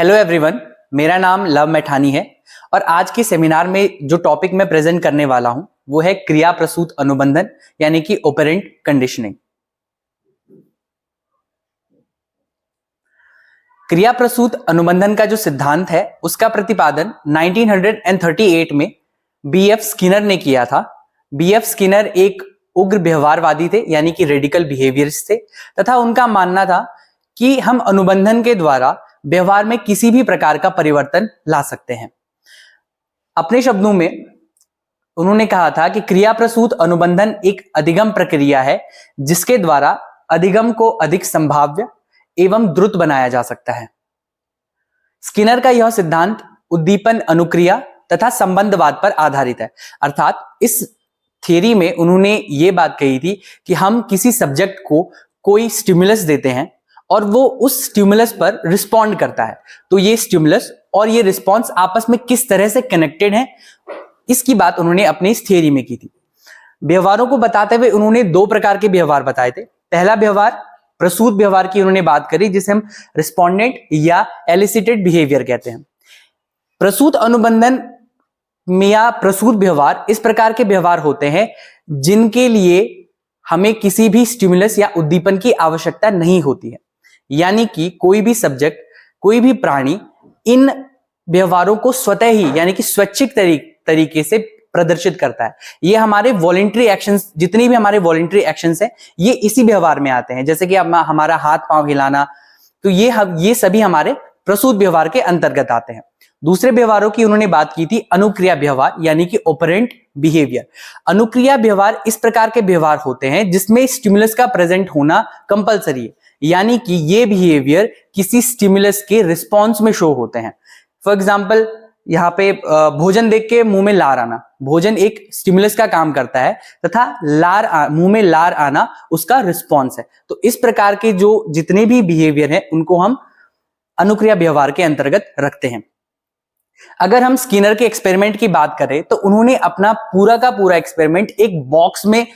Hello everyone, मेरा नाम love Maithani है और आज के सेमिनार में जो टॉपिक मैं प्रेजेंट करने वाला हूं वो है क्रिया प्रसूत अनुबंधन यानी कि ऑपरेंट कंडीशनिंग। क्रिया प्रसूत अनुबंधन का जो सिद्धांत है उसका प्रतिपादन 1938 में बीएफ स्किनर ने किया था। बीएफ स्किनर एक उग्र व्यवहारवादी थे यानी कि रेडिकल बिहेवियरिस्ट थे तथा उनका मानना था कि हम अनुबंधन के द्वारा व्यवहार में किसी भी प्रकार का परिवर्तन ला सकते हैं। अपने शब्दों में उन्होंने कहा था कि क्रिया प्रसूत अनुबंधन एक अधिगम प्रक्रिया है जिसके द्वारा अधिगम को अधिक संभाव्य एवं द्रुत बनाया जा सकता है। स्किनर का यह सिद्धांत उद्दीपन अनुक्रिया तथा संबंधवाद पर आधारित है, अर्थात इस थियरी में उन्होंने ये बात कही थी कि हम किसी सब्जेक्ट को कोई स्टिमुलस देते हैं और वो उस स्टिमुलस पर रिस्पॉन्ड करता है, तो ये स्टिमुलस और ये रिस्पॉन्स आपस में किस तरह से कनेक्टेड है, इसकी बात उन्होंने अपनी इस थियरी में की थी। व्यवहारों को बताते हुए उन्होंने दो प्रकार के व्यवहार बताए थे। पहला व्यवहार प्रसूत व्यवहार की उन्होंने बात करी जिसे हम रिस्पॉन्डेंट या एलिसिटेड बिहेवियर कहते हैं। प्रसूत अनुबंधन में या प्रसूत व्यवहार इस प्रकार के व्यवहार होते हैं जिनके लिए हमें किसी भी स्टिमुलस या उद्दीपन की आवश्यकता नहीं होती है, यानी कि कोई भी सब्जेक्ट, कोई भी प्राणी इन व्यवहारों को स्वतः ही यानी कि स्वैच्छिक तरीके से प्रदर्शित करता है। ये हमारे वॉलेंटरी एक्शंस, जितनी भी हमारे वॉलेंटरी एक्शंस हैं, ये इसी व्यवहार में आते हैं। जैसे कि हमारा हाथ पांव हिलाना, तो ये सभी हमारे प्रसूत व्यवहार के अंतर्गत आते हैं। दूसरे व्यवहारों की उन्होंने बात की थी अनुक्रिया व्यवहार यानी कि ऑपरेंट बिहेवियर। अनुक्रिया व्यवहार इस प्रकार के व्यवहार होते हैं जिसमें स्टिमुलस का प्रेजेंट होना कंपलसरी है, यानी कि ये बिहेवियर किसी स्टिमुलस के रिस्पॉन्स में शो होते हैं। फॉर एग्जाम्पल, यहाँ पे भोजन देख के मुंह में लार आना, भोजन एक स्टिमुलस का काम करता है तथा मुंह में लार आना उसका रिस्पॉन्स है। तो इस प्रकार के जो जितने भी बिहेवियर हैं उनको हम अनुक्रिया व्यवहार के अंतर्गत रखते हैं। अगर हम स्किनर के एक्सपेरिमेंट की बात करें तो उन्होंने अपना पूरा का पूरा एक्सपेरिमेंट एक बॉक्स में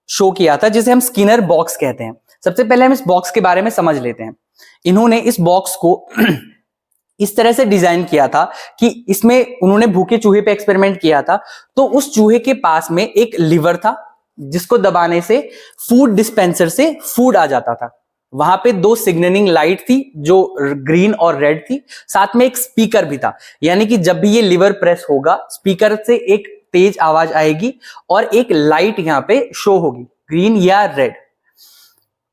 शो किया था जिसे हम स्किनर बॉक्स कहते हैं। सबसे पहले हम इस बॉक्स के बारे में समझ लेते हैं। इन्होंने इस बॉक्स को इस तरह से डिजाइन किया था कि इसमें उन्होंने भूखे चूहे पे एक्सपेरिमेंट किया था, तो उस चूहे के पास में एक लीवर था जिसको दबाने से फूड डिस्पेंसर से फूड आ जाता था। वहां पे दो सिग्नलिंग लाइट थी जो ग्रीन और रेड थी, साथ में एक स्पीकर भी था, यानी कि जब भी ये लीवर प्रेस होगा स्पीकर से एक तेज आवाज आएगी और एक लाइट यहां पे शो होगी, ग्रीन या रेड,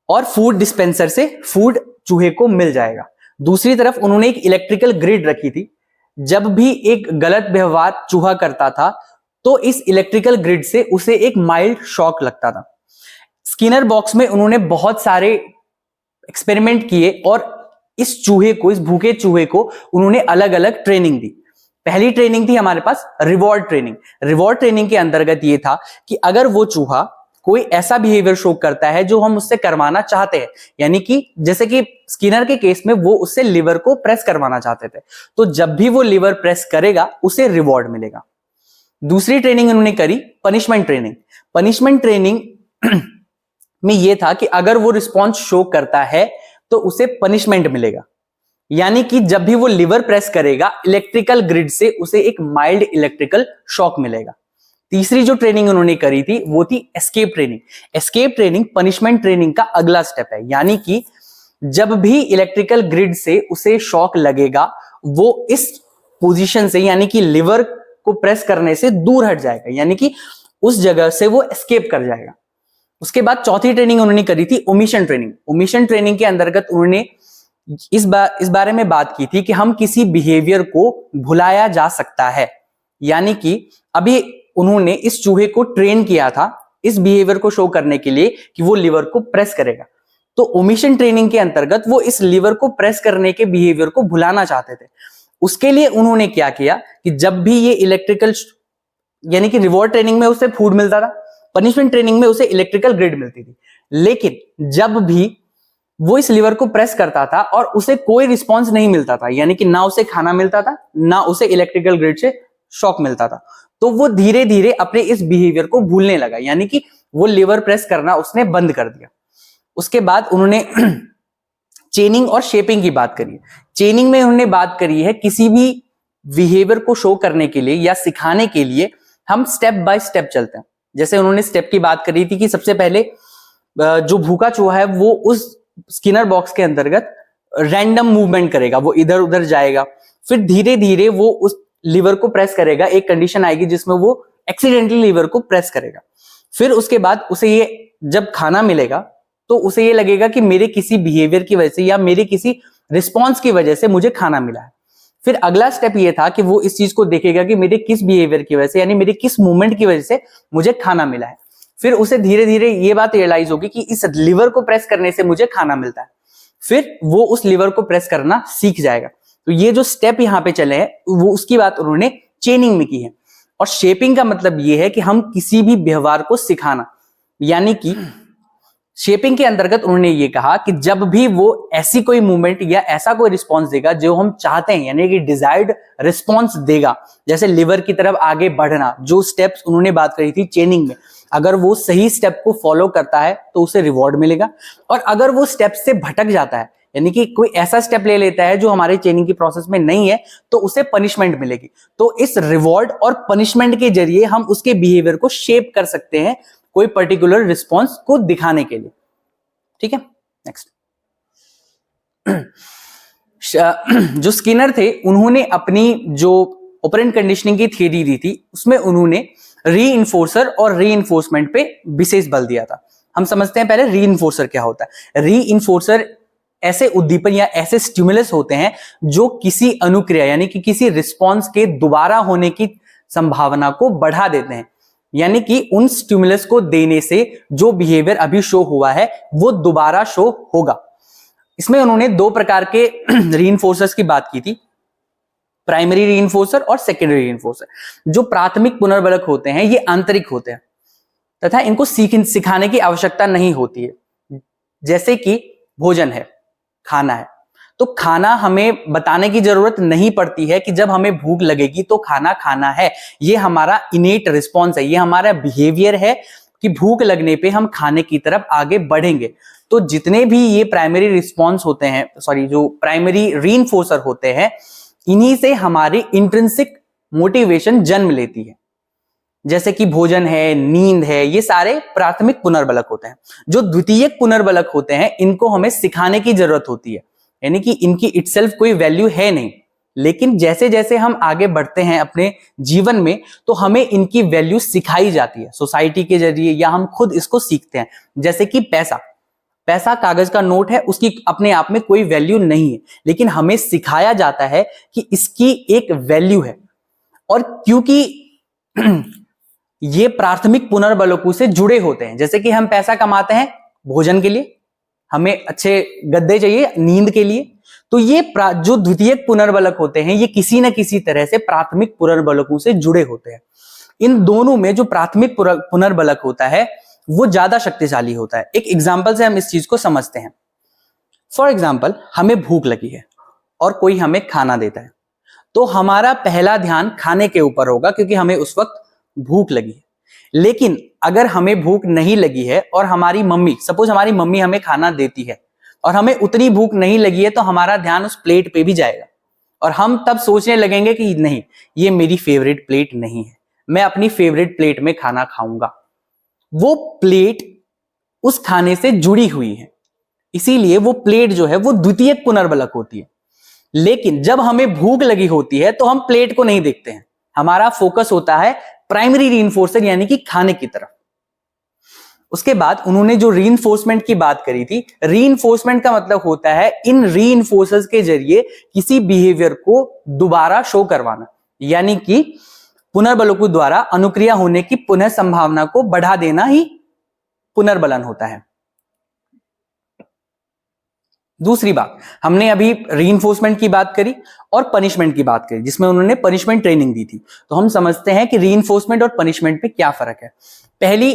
और फूड डिस्पेंसर से फूड चूहे को मिल जाएगा। दूसरी तरफ उन्होंने एक इलेक्ट्रिकल ग्रिड रखी थी। जब भी एक गलत व्यवहार चूहा करता था तो इस इलेक्ट्रिकल ग्रिड से उसे एक माइल्ड शॉक लगता था। स्किनर बॉक्स में उन्होंने बहुत सारे एक्सपेरिमेंट किए और इस भूखे चूहे को उन्होंने अलग अलग ट्रेनिंग दी। पहली ट्रेनिंग थी हमारे पास रिवॉर्ड ट्रेनिंग। रिवॉर्ड ट्रेनिंग के अंतर्गत ये था कि अगर वो चूहा कोई ऐसा बिहेवियर शो करता है जो हम उससे करवाना चाहते हैं, यानी कि जैसे कि स्किनर के केस में वो उससे लिवर को प्रेस करवाना चाहते थे, तो जब भी वो लिवर प्रेस करेगा उसे रिवॉर्ड मिलेगा। दूसरी ट्रेनिंग उन्होंने करी पनिशमेंट ट्रेनिंग। पनिशमेंट ट्रेनिंग में यह था कि अगर वो रिस्पॉन्स शो करता है तो उसे पनिशमेंट मिलेगा, यानी कि जब भी वो लिवर प्रेस करेगा इलेक्ट्रिकल ग्रिड से उसे एक माइल्ड इलेक्ट्रिकल शॉक मिलेगा। तीसरी जो ट्रेनिंग उन्होंने करी थी वो थी escape training. Escape training punishment training का अगला स्टेप है, यानी कि जब भी इलेक्ट्रिकल ग्रिड से उसे शॉक लगेगा वो इस पोजीशन से यानी कि लिवर को प्रेस करने से दूर हट जाएगा, यानी कि उस जगह से वो एस्केप कर जाएगा। उसके बाद चौथी ट्रेनिंग उन्होंने करी थी ओमिशन ट्रेनिंग। ओमिशन ट्रेनिंग के अंतर्गत उन्होंने इस बारे में बात की थी कि हम किसी बिहेवियर को भुलाया जा सकता है, यानी कि अभी उन्होंने इस चूहे को ट्रेन किया था इस बिहेवियर को शो करने के लिए कि वो लिवर को प्रेस करेगा, तो ओमिशन ट्रेनिंग के अंतर्गत वो इस लिवर को प्रेस करने के बिहेवियर को भुलाना चाहते थे। उसके लिए उन्होंने क्या किया कि जब भी ये इलेक्ट्रिकल, यानी कि रिवॉर्ड ट्रेनिंग में उसे फूड मिलता था, पनिशमेंट ट्रेनिंग में उसे इलेक्ट्रिकल ग्रिड मिलती थी, लेकिन जब भी वो इस लिवर को प्रेस करता था और उसे कोई रिस्पॉन्स नहीं मिलता था, यानी कि ना उसे खाना मिलता था ना उसे इलेक्ट्रिकल ग्रिड से शॉक मिलता था, तो वो धीरे धीरे अपने इस बिहेवियर को भूलने लगा, यानी कि वो लिवर प्रेस करना उसने बंद कर दिया। उसके बाद उन्होंने चेनिंग और शेपिंग की बात करी है। चेनिंग में उन्होंने बात करी है किसी भी बिहेवियर को शो करने के लिए या सिखाने के लिए हम स्टेप बाय स्टेप चलते हैं। जैसे उन्होंने स्टेप की बात करी थी कि सबसे पहले जो भूखा चूहा है वो उस स्किनर बॉक्स के अंतर्गत रैंडम मूवमेंट करेगा, वो इधर उधर जाएगा, फिर धीरे धीरे वो उस लीवर को प्रेस करेगा, एक कंडीशन आएगी जिसमें वो एक्सीडेंटली लीवर को प्रेस करेगा। फिर उसके बाद उसे ये जब खाना मिलेगा तो उसे ये लगेगा कि मेरे किसी बिहेवियर की वजह से या मेरे किसी रिस्पॉन्स की वजह से मुझे खाना मिला है। फिर अगला स्टेप ये था कि वो इस चीज को देखेगा कि मेरे किस बिहेवियर की वजह से यानी मेरे किस मूवमेंट की वजह से मुझे खाना मिला है। फिर उसे धीरे धीरे ये बात रियलाइज होगी कि इस लीवर को प्रेस करने से मुझे खाना मिलता है। फिर वो उस लीवर को प्रेस करना सीख जाएगा। तो ये जो स्टेप यहाँ पे चले हैं वो उसकी बात उन्होंने चेनिंग में की है। और शेपिंग का मतलब ये है कि हम किसी भी व्यवहार को सिखाना, यानी कि शेपिंग के अंतर्गत उन्होंने ये कहा कि जब भी वो ऐसी कोई मूवमेंट या ऐसा कोई रिस्पॉन्स देगा जो हम चाहते हैं, यानी कि डिजायर्ड रिस्पॉन्स देगा, जैसे लिवर की तरफ आगे बढ़ना, जो स्टेप्स उन्होंने बात करी थी चेनिंग में, अगर वो सही स्टेप को फॉलो करता है तो उसे रिवॉर्ड मिलेगा। और अगर वो स्टेप से भटक जाता है, यानी कि कोई ऐसा स्टेप ले लेता है जो हमारे चेनिंग की प्रोसेस में नहीं है, तो उसे पनिशमेंट मिलेगी। तो इस रिवॉर्ड और पनिशमेंट के जरिए हम उसके बिहेवियर को शेप कर सकते हैं कोई पर्टिकुलर रिस्पॉन्स को दिखाने के लिए। ठीक है, नेक्स्ट। जो स्किनर थे उन्होंने अपनी जो ऑपरेंट कंडीशनिंग की थ्योरी दी थी उसमें उन्होंने रीइंफोर्सर और रीइंफोर्समेंट पे विशेष बल दिया था। हम समझते हैं पहले रीइंफोर्सर क्या होता है। रीइंफोर्सर ऐसे उद्दीपन या ऐसे स्टिमुलस होते हैं जो किसी अनुक्रिया यानी कि किसी रिस्पॉन्स के दोबारा होने की संभावना को बढ़ा देते हैं, यानी कि उन स्टिमुलस को देने से जो बिहेवियर अभी शो हुआ है वो दोबारा शो होगा। इसमें उन्होंने दो प्रकार के रीइंफोर्सर्स की बात की थी, प्राइमरी रीइंफोर्सर और सेकेंडरी रीइंफोर्सर। जो प्राथमिक पुनर्बलक होते हैं ये आंतरिक होते हैं तथा इनको सिखाने की आवश्यकता नहीं होती है। जैसे कि भोजन है, खाना है, तो खाना हमें बताने की जरूरत नहीं पड़ती है कि जब हमें भूख लगेगी तो खाना खाना है। ये हमारा इनेट रिस्पॉन्स है, ये हमारा बिहेवियर है कि भूख लगने पे हम खाने की तरफ आगे बढ़ेंगे। तो जितने भी ये प्राइमरी रिस्पॉन्स होते हैं, जो प्राइमरी रीइंफोर्सर होते हैं, इन्हीं से हमारी इंट्रिंसिक मोटिवेशन जन्म लेती है। जैसे कि भोजन है, नींद है, ये सारे प्राथमिक पुनर्बलक होते हैं। जो द्वितीयक पुनर्बलक होते हैं इनको हमें सिखाने की जरूरत होती है, यानी कि इनकी इटसेल्फ कोई वैल्यू है नहीं, लेकिन जैसे जैसे हम आगे बढ़ते हैं अपने जीवन में तो हमें इनकी वैल्यू सिखाई जाती है सोसाइटी के जरिए या हम खुद इसको सीखते हैं। जैसे कि पैसा कागज का नोट है, उसकी अपने आप में कोई वैल्यू नहीं है, लेकिन हमें सिखाया जाता है कि इसकी एक वैल्यू है। और क्योंकि ये प्राथमिक पुनर्बलकों से जुड़े होते हैं, जैसे कि हम पैसा कमाते हैं भोजन के लिए, हमें अच्छे गद्दे चाहिए नींद के लिए, तो ये जो द्वितीयक पुनर्बलक होते हैं ये किसी न किसी तरह से प्राथमिक पुनर्बलकों से जुड़े होते हैं। इन दोनों में जो प्राथमिक पुनर्बलक होता है वो ज्यादा शक्तिशाली होता है। एक एग्जाम्पल से हम इस चीज को समझते हैं। फॉर एग्जाम्पल, हमें भूख लगी है और कोई हमें खाना देता है, तो हमारा पहला ध्यान खाने के ऊपर होगा क्योंकि हमें उस वक्त भूख लगी है। लेकिन अगर हमें भूख नहीं लगी है और हमारी मम्मी हमें खाना देती है और हमें उतनी भूख नहीं लगी है, तो हमारा ध्यान उस प्लेट पे भी जाएगा और हम तब सोचने लगेंगे कि नहीं, ये मेरी फेवरेट प्लेट नहीं है, मैं अपनी फेवरेट प्लेट में खाना खाऊंगा। वो प्लेट उस खाने से जुड़ी हुई है, इसीलिए वो प्लेट जो है वो द्वितीयक पुनर्बलक होती है। लेकिन जब हमें भूख लगी होती है तो हम प्लेट को नहीं देखते हैं, हमारा फोकस होता है प्राइमरी रीइंफोर्सर यानी कि खाने की तरफ। उसके बाद उन्होंने जो रीइंफोर्समेंट की बात करी थी, रीइंफोर्समेंट का मतलब होता है इन रीइंफोर्सर्स के जरिए किसी बिहेवियर को दोबारा शो करवाना, यानी कि पुनर्बलकों द्वारा अनुक्रिया होने की पुनः संभावना को बढ़ा देना ही पुनर्बलन होता है। दूसरी बात, हमने अभी रीइंफोर्समेंट की बात करी और पनिशमेंट की बात करी, जिसमें उन्होंने पनिशमेंट ट्रेनिंग दी थी। तो हम समझते हैं कि रीइंफोर्समेंट और पनिशमेंट में क्या फर्क है। पहली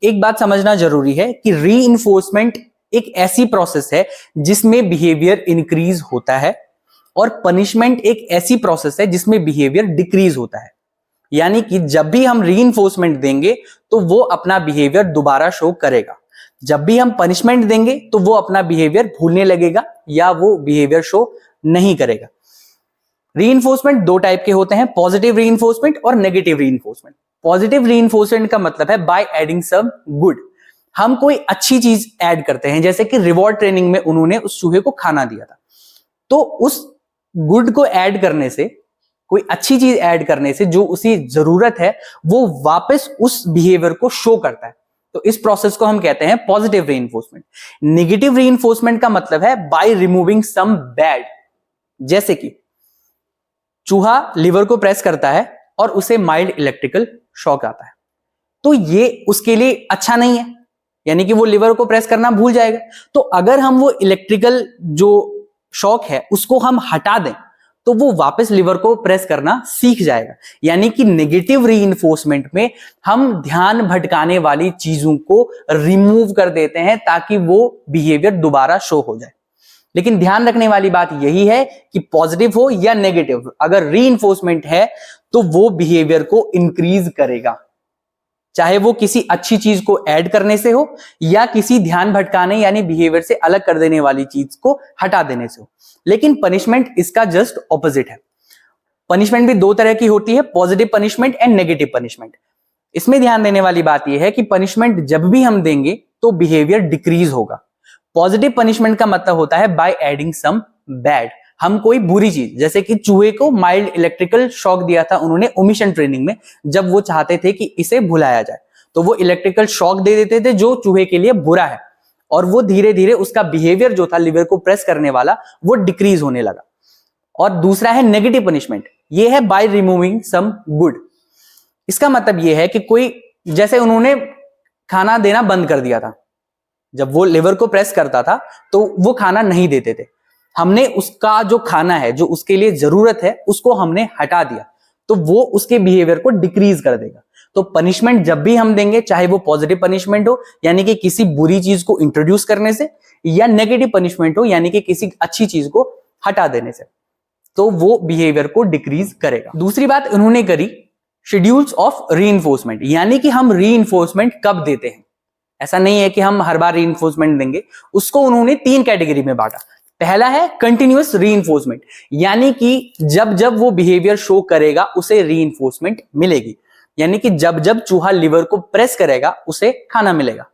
एक बात समझना जरूरी है कि रीइंफोर्समेंट एक ऐसी प्रोसेस है जिसमें बिहेवियर इंक्रीज होता है और पनिशमेंट एक ऐसी प्रोसेस है जिसमें बिहेवियर डिक्रीज होता है। यानी कि जब भी हम रीइंफोर्समेंट देंगे तो वो अपना बिहेवियर दोबारा शो करेगा। जब भी हम पनिशमेंट देंगे तो वो अपना बिहेवियर भूलने लगेगा या वो बिहेवियर शो नहीं करेगा। रीइंफोर्समेंट दो टाइप के होते हैं, पॉजिटिव रीइंफोर्समेंट और नेगेटिव रीइंफोर्समेंट। पॉजिटिव रीइंफोर्समेंट का मतलब है बाय एडिंग सम गुड, हम कोई अच्छी चीज ऐड करते हैं, जैसे कि रिवॉर्ड ट्रेनिंग में उन्होंने उस चूहे को खाना दिया था, तो उस गुड को ऐड करने से, कोई अच्छी चीज ऐड करने से जो उसी जरूरत है वो वापस उस बिहेवियर को शो करता है। तो इस प्रोसेस को हम कहते हैं पॉजिटिव रीइंफोर्समेंट। नेगेटिव रीइंफोर्समेंट का मतलब है बाय रिमूविंग सम बैड, जैसे कि चूहा लिवर को प्रेस करता है और उसे माइल्ड इलेक्ट्रिकल शॉक आता है, तो ये उसके लिए अच्छा नहीं है, यानी कि वो लिवर को प्रेस करना भूल जाएगा। तो अगर हम वो इलेक्ट्रिकल जो शॉक है उसको हम हटा दें तो वो वापस लिवर को प्रेस करना सीख जाएगा। यानी कि नेगेटिव रीइंफोर्समेंट में हम ध्यान भटकाने वाली चीजों को रिमूव कर देते हैं ताकि वो बिहेवियर दोबारा शो हो जाए। लेकिन ध्यान रखने वाली बात यही है कि पॉजिटिव हो या नेगेटिव, अगर रीइंफोर्समेंट है तो वो बिहेवियर को इंक्रीज करेगा, चाहे वो किसी अच्छी चीज को ऐड करने से हो या किसी ध्यान भटकाने यानी बिहेवियर से अलग कर देने वाली चीज को हटा देने से हो। लेकिन पनिशमेंट इसका जस्ट ऑपोजिट है। पनिशमेंट भी दो तरह की होती है, positive punishment and negative punishment. इसमें ध्यान देने वाली बात यह है कि पनिशमेंट जब भी हम देंगे तो बिहेवियर डिक्रीज होगा। पॉजिटिव पनिशमेंट का मतलब होता है बाय एडिंग सम बैड, हम कोई बुरी चीज, जैसे कि चूहे को माइल्ड इलेक्ट्रिकल शॉक दिया था उन्होंने ओमिशन ट्रेनिंग में, जब वो चाहते थे कि इसे भुलाया जाए तो वो इलेक्ट्रिकल शॉक दे देते थे जो चूहे के लिए बुरा है, और वो धीरे धीरे उसका बिहेवियर जो था लिवर को प्रेस करने वाला वो डिक्रीज होने लगा। और दूसरा है नेगेटिव पनिशमेंट, ये है बाय रिमूविंग सम गुड। इसका मतलब ये है कि कोई, जैसे उन्होंने खाना देना बंद कर दिया था, जब वो लिवर को प्रेस करता था तो वो खाना नहीं देते थे, हमने उसका जो खाना है जो उसके लिए जरूरत है उसको हमने हटा दिया, तो वो उसके बिहेवियर को डिक्रीज कर देगा। तो पनिशमेंट जब भी हम देंगे, चाहे वो पॉजिटिव पनिशमेंट हो यानी कि किसी बुरी चीज को इंट्रोड्यूस करने से, या नेगेटिव पनिशमेंट हो यानी कि किसी अच्छी चीज को हटा देने से, तो वो बिहेवियर को डिक्रीज करेगा। दूसरी बात उन्होंने करी शेड्यूल्स ऑफ रीइंफोर्समेंट, यानी कि हम रीइंफोर्समेंट कब देते हैं। ऐसा नहीं है कि हम हर बार रीइंफोर्समेंट देंगे, उसको उन्होंने 3 कैटेगरी में बांटा। पहला है कंटिन्यूअस रीइंफोर्समेंट, यानी कि जब जब वो बिहेवियर शो करेगा उसे रीइंफोर्समेंट मिलेगी, यानी कि जब जब चूहा लिवर को प्रेस करेगा उसे खाना मिलेगा।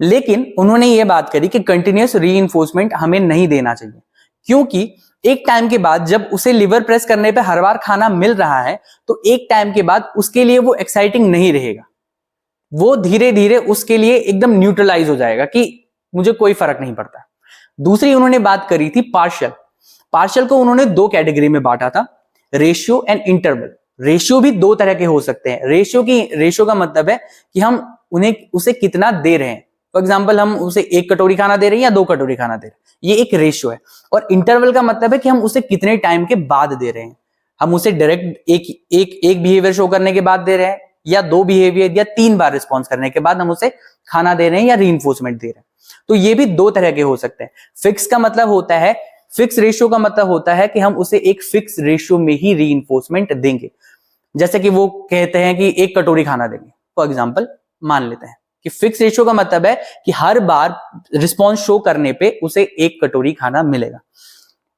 लेकिन उन्होंने ये बात करी कि कंटिन्यूअस रीइंफोर्समेंट हमें नहीं देना चाहिए, क्योंकि एक टाइम के बाद जब उसे लिवर प्रेस करने पे हर बार खाना मिल रहा है तो एक टाइम के बाद उसके लिए वो एक्साइटिंग नहीं रहेगा, वो धीरे धीरे उसके लिए एकदम न्यूट्रलाइज हो जाएगा कि मुझे कोई फर्क नहीं पड़ता। दूसरी उन्होंने बात करी थी पार्शियल। पार्शियल को उन्होंने 2 कैटेगरी में बांटा था, रेशियो एंड इंटरवल। रेशियो भी 2 तरह के हो सकते हैं। रेशियो का मतलब है कि हम उसे कितना दे रहे हैं। फॉर एग्जाम्पल, हम उसे 1 कटोरी खाना दे रहे हैं या 2 कटोरी खाना दे रहे हैं, ये एक रेशियो है। और इंटरवल का मतलब है कि हम उसे कितने टाइम के बाद दे रहे हैं, हम उसे डायरेक्ट एक बिहेवियर शो करने के बाद दे रहे हैं, या 2 बिहेवियर या 3 बार रिस्पॉन्स करने के बाद हम उसे खाना दे रहे हैं या रीइंफोर्समेंट दे रहे हैं। तो ये भी 2 तरह के हो सकते हैं। फिक्स का मतलब होता है, फिक्स रेशियो का मतलब होता है कि हम उसे एक फिक्स रेशियो में ही रीइंफोर्समेंट देंगे। जैसे कि वो कहते हैं कि 1 कटोरी खाना देंगे, फॉर एग्जांपल मान लेते हैं कि फिक्स रेशियो का मतलब है कि हर बार रिस्पॉन्स शो करने पे उसे 1 कटोरी खाना मिलेगा।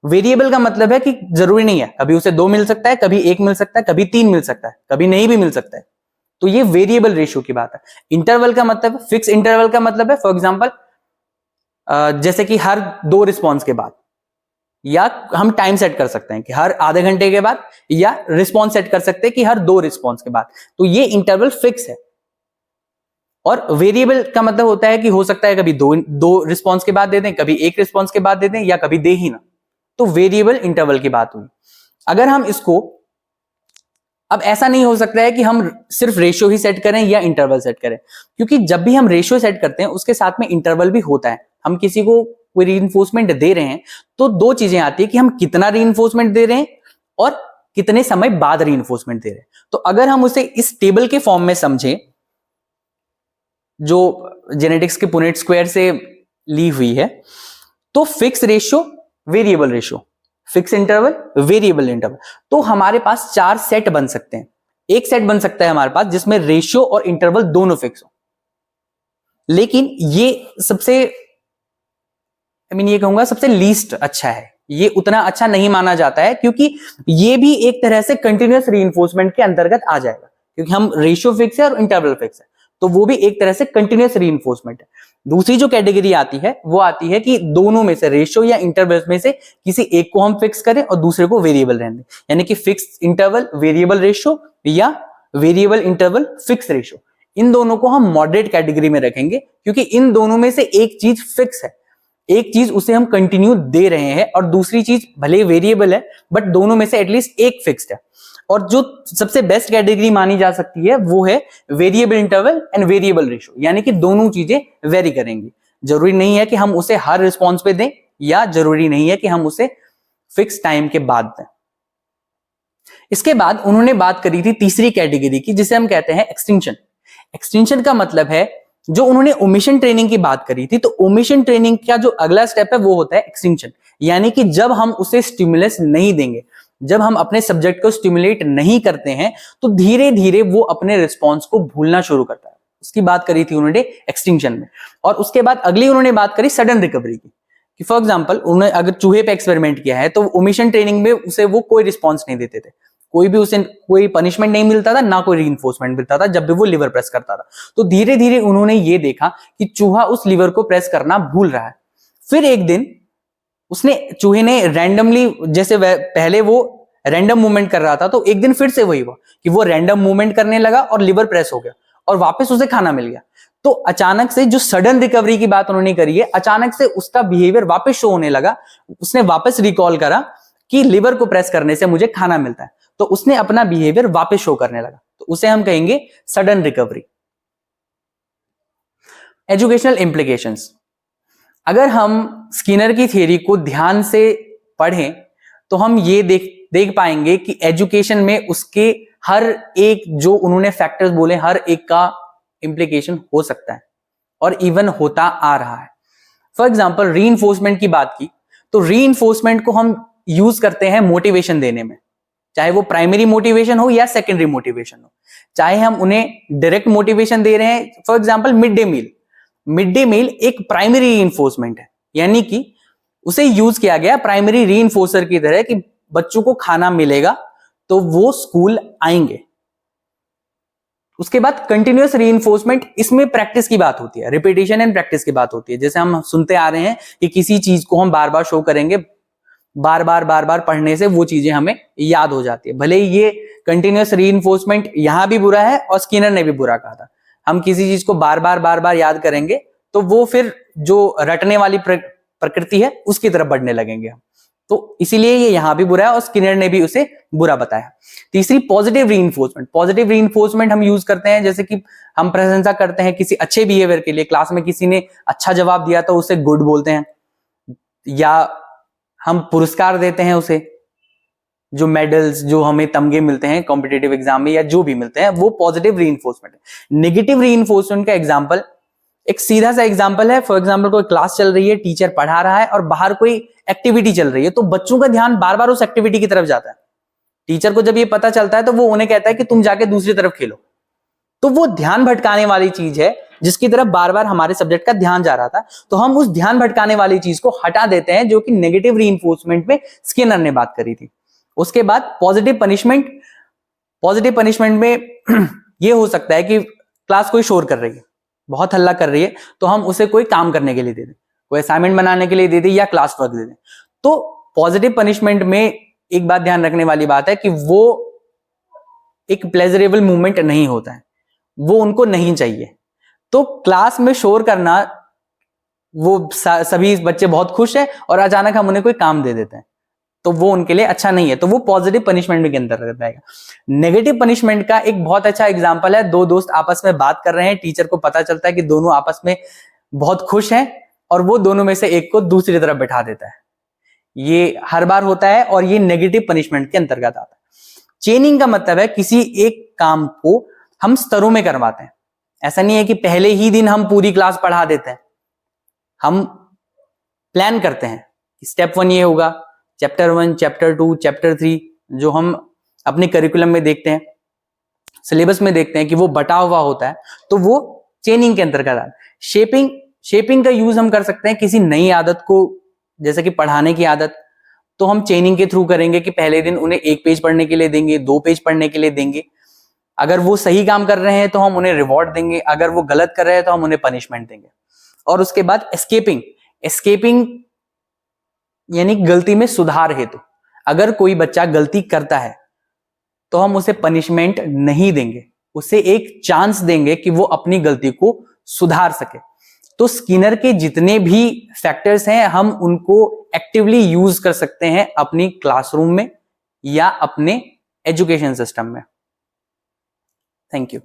वेरिएबल का मतलब है कि जरूरी नहीं है, कभी उसे 2 मिल सकता है, कभी 1 मिल सकता है, कभी 3 मिल सकता है, कभी नहीं भी मिल सकता है। तो ये वेरिएबल रेशियो की बात है। इंटरवल का मतलब, फिक्स इंटरवल का मतलब है फॉर एग्जांपल जैसे कि हर 2 रिस्पॉन्स के बाद, या हम टाइम सेट कर सकते हैं कि हर आधे घंटे के बाद, या रिस्पॉन्स सेट कर सकते हैं कि हर 2 रिस्पॉन्स के बाद। तो ये इंटरवल फिक्स है। और वेरिएबल का मतलब होता है कि हो सकता है कभी 2 रिस्पॉन्स के बाद दे दें, कभी 1 रिस्पॉन्स के बाद दे दें, या कभी दे ही ना। तो वेरिएबल इंटरवल की बात हुई। अगर हम इसको, अब ऐसा नहीं हो सकता है कि हम सिर्फ रेशियो ही सेट करें या इंटरवल सेट करें, क्योंकि जब भी हम रेशियो सेट करते हैं उसके साथ में इंटरवल भी होता है। हम किसी को कोई रीइंफोर्समेंट दे रहे हैं तो 2 चीजें आती है कि हम कितना रीइंफोर्समेंट दे रहे हैं और कितने समय बाद रीइंफोर्समेंट दे रहे हैं। तो अगर हम उसे इस टेबल के फॉर्म में समझें जो जेनेटिक्स के पुनेट स्क्वायर से ली हुई है, तो fix ratio, variable ratio, fix interval, variable interval, तो हमारे पास 4 सेट बन सकते हैं। एक सेट बन सकता है हमारे पास जिसमें रेशियो और इंटरवल दोनों फिक्स हो। लेकिन ये सबसे ये कहूंगा सबसे लीस्ट अच्छा है, ये उतना अच्छा नहीं माना जाता है, क्योंकि ये भी एक तरह से कंटिन्यूअस रीइंफोर्समेंट के अंतर्गत आ जाएगा, क्योंकि हम रेशियो फिक्स है और इंटरवल फिक्स है, तो वो भी एक तरह से कंटिन्यूअस रीइंफोर्समेंट है। दूसरी जो कैटेगरी आती है वो आती है कि दोनों में से, रेशियो या इंटरवल में से किसी एक को हम फिक्स करें और दूसरे को वेरिएबल रहने दें, यानी कि फिक्स इंटरवल वेरिएबल रेशियो या वेरिएबल इंटरवल फिक्स रेशियो। इन दोनों को हम मॉडरेट कैटेगरी में रखेंगे, क्योंकि इन दोनों में से एक चीज फिक्स है, एक चीज उसे हम कंटिन्यू दे रहे हैं, और दूसरी चीज भले वेरिएबल है बट दोनों में से एटलीस्ट एक फिक्स्ड है। और जो सबसे बेस्ट कैटेगरी मानी जा सकती है वो है variable interval and variable ratio, यानी कि दोनों चीजें वेरी करेंगी। जरूरी नहीं है कि हम उसे हर रिस्पॉन्स पे दें, या जरूरी नहीं है कि हम उसे फिक्स टाइम के बाद दें। इसके बाद उन्होंने बात करी थी तीसरी कैटेगरी की, जिसे हम कहते हैं एक्सटिंक्शन। एक्सटिंक्शन का मतलब है, जो उन्होंने ओमिशन ट्रेनिंग की बात करी थी, तो ओमिशन ट्रेनिंग का जो अगला स्टेप है वो होता है एक्सटिंक्शन, यानी कि जब हम उसे स्टिमुलस नहीं देंगे, जब हम अपने सब्जेक्ट को स्टिमुलेट नहीं करते हैं, तो धीरे धीरे वो अपने रिस्पॉन्स को भूलना शुरू करता है। उसकी बात करी थी उन्होंने एक्सटिंक्शन में। और उसके बाद अगली उन्होंने बात करी सडन रिकवरी की, कि फॉर एग्जांपल उन्होंने अगर चूहे पे एक्सपेरिमेंट किया है, तो ओमिशन ट्रेनिंग में उसे वो कोई रिस्पॉन्स नहीं देते थे, कोई भी उसे कोई पनिशमेंट नहीं मिलता था, ना कोई रीइंफोर्समेंट मिलता था जब भी वो लिवर प्रेस करता था। तो धीरे धीरे उन्होंने ये देखा कि चूहा उस लिवर को प्रेस करना भूल रहा है। फिर एक दिन चूहे ने रैंडमली, जैसे पहले वो रैंडम मूवमेंट कर रहा था, तो एक दिन फिर से वही हुआ कि वो रैंडम मूवमेंट करने लगा और लिवर प्रेस हो गया और वापस उसे खाना मिल गया। तो अचानक से जो सडन रिकवरी की बात उन्होंने करी है, अचानक से उसका बिहेवियर वापस शो होने लगा, उसने वापस रिकॉल करा कि लिवर को प्रेस करने से मुझे खाना मिलता है, तो उसने अपना बिहेवियर वापस शो करने लगा, तो उसे हम कहेंगे सडन रिकवरी। एजुकेशनल इंप्लीकेशंस, अगर हम स्किनर की थ्योरी को ध्यान से पढ़ें तो हम ये देख पाएंगे कि एजुकेशन में उसके हर एक जो उन्होंने फैक्टर्स बोले, हर एक का इंप्लीकेशन हो सकता है और इवन होता आ रहा है। फॉर एग्जाम्पल रीइंफोर्समेंट की बात की, तो रीइंफोर्समेंट को हम यूज करते हैं मोटिवेशन देने में, चाहे वो प्राइमरी मोटिवेशन हो या सेकेंडरी मोटिवेशन हो, चाहे हम उन्हें डायरेक्ट मोटिवेशन दे रहे हैं। For example mid day meal एक प्राइमरी रीइंफोर्समेंट है, यानी कि उसे यूज किया गया प्राइमरी रीइंफोर्सर की तरह कि बच्चों को खाना मिलेगा तो वो स्कूल आएंगे। उसके बाद कंटिन्यूअस रीइंफोर्समेंट, इसमें प्रैक्टिस की बात होती है, रिपीटेशन एंड प्रैक्टिस की बात होती है। जैसे हम सुनते आ रहे हैं कि किसी चीज को हम बार बार शो करेंगे, बार बार पढ़ने से वो चीजें हमें याद हो जाती है। भले ही ये कंटिन्यूअस रीइंफोर्समेंट यहां भी बुरा है और स्किनर ने भी बुरा कहा था, हम किसी चीज को बार बार याद करेंगे तो वो फिर जो रटने वाली प्रकृति है उसकी तरफ बढ़ने लगेंगे हम, तो इसीलिए ये यहां भी बुरा है और स्किनर ने भी उसे बुरा बताया। तीसरी पॉजिटिव रीइंफोर्समेंट, पॉजिटिव रीइंफोर्समेंट हम यूज करते हैं, जैसे कि हम प्रशंसा करते हैं किसी अच्छे बिहेवियर के लिए, क्लास में किसी ने अच्छा जवाब दिया तो उसे गुड बोलते हैं, या हम पुरस्कार देते हैं उसे, जो मेडल्स, जो हमें तमगे मिलते हैं कॉम्पिटिटिव एग्जाम में या जो भी मिलते हैं, वो पॉजिटिव रीइंफोर्समेंट है। नेगेटिव रीइंफोर्समेंट का एग्जांपल, एक सीधा सा एग्जांपल है, फॉर एग्जांपल कोई क्लास चल रही है, टीचर पढ़ा रहा है और बाहर कोई एक्टिविटी चल रही है, तो बच्चों का ध्यान बार बार उस एक्टिविटी की तरफ जाता है। टीचर को जब ये पता चलता है तो वो उन्हें कहता है कि तुम जाके दूसरी तरफ खेलो, तो वो ध्यान भटकाने वाली चीज है जिसकी तरफ बार बार हमारे सब्जेक्ट का ध्यान जा रहा था, तो हम उस ध्यान भटकाने वाली चीज को हटा देते हैं, जो कि नेगेटिव रीइंफोर्समेंट में स्किनर ने बात करी थी। उसके बाद पॉजिटिव पनिशमेंट, पॉजिटिव पनिशमेंट में ये हो सकता है कि क्लास कोई शोर कर रही है, बहुत हल्ला कर रही है, तो हम उसे कोई काम करने के लिए दे दें, कोई असाइनमेंट बनाने के लिए दे दें या क्लास वर्क दे दें। तो पॉजिटिव पनिशमेंट में एक बात ध्यान रखने वाली बात है कि वो एक प्लेजरेबल मूवमेंट नहीं होता है, वो उनको नहीं चाहिए। तो क्लास में शोर करना, वो सभी बच्चे बहुत खुश हैं और अचानक हम उन्हें कोई काम दे देते हैं, तो वो उनके लिए अच्छा नहीं है, तो वो पॉजिटिव पनिशमेंट के अंदर रहेगा। नेगेटिव पनिशमेंट का एक बहुत अच्छा एग्जांपल है, दो दोस्त आपस में बात कर रहे हैं, टीचर को पता चलता है कि दोनों आपस में बहुत खुश हैं और वो दोनों में से एक को दूसरी तरफ बैठा देता है। ये हर बार होता है और ये नेगेटिव पनिशमेंट के अंतर्गत आता है। चेनिंग का मतलब है किसी एक काम को हम स्तरों में करवाते हैं, ऐसा नहीं है कि पहले ही दिन हम पूरी क्लास पढ़ा देते हैं, हम प्लान करते हैं स्टेप 1 ये होगा, चैप्टर 1, चैप्टर 2, चैप्टर 3, जो हम अपने करिकुलम में देखते हैं, सिलेबस में देखते हैं कि वो बटा हुआ होता है, तो वो चेनिंग के अंतर्गत। शेपिंग का यूज हम कर सकते हैं किसी नई आदत को, जैसे कि पढ़ाने की आदत, तो हम चेनिंग के थ्रू करेंगे कि पहले दिन उन्हें 1 पेज पढ़ने के लिए देंगे, 2 पेज पढ़ने के लिए देंगे। अगर वो सही काम कर रहे हैं तो हम उन्हें रिवॉर्ड देंगे, अगर वो गलत कर रहे हैं तो हम उन्हें पनिशमेंट देंगे। और उसके बाद एस्केपिंग यानी गलती में सुधार हेतु। अगर कोई बच्चा गलती करता है तो हम उसे पनिशमेंट नहीं देंगे, उसे एक चांस देंगे कि वो अपनी गलती को सुधार सके। तो स्किनर के जितने भी फैक्टर्स हैं हम उनको एक्टिवली यूज कर सकते हैं अपनी क्लासरूम में या अपने एजुकेशन सिस्टम में। Thank you.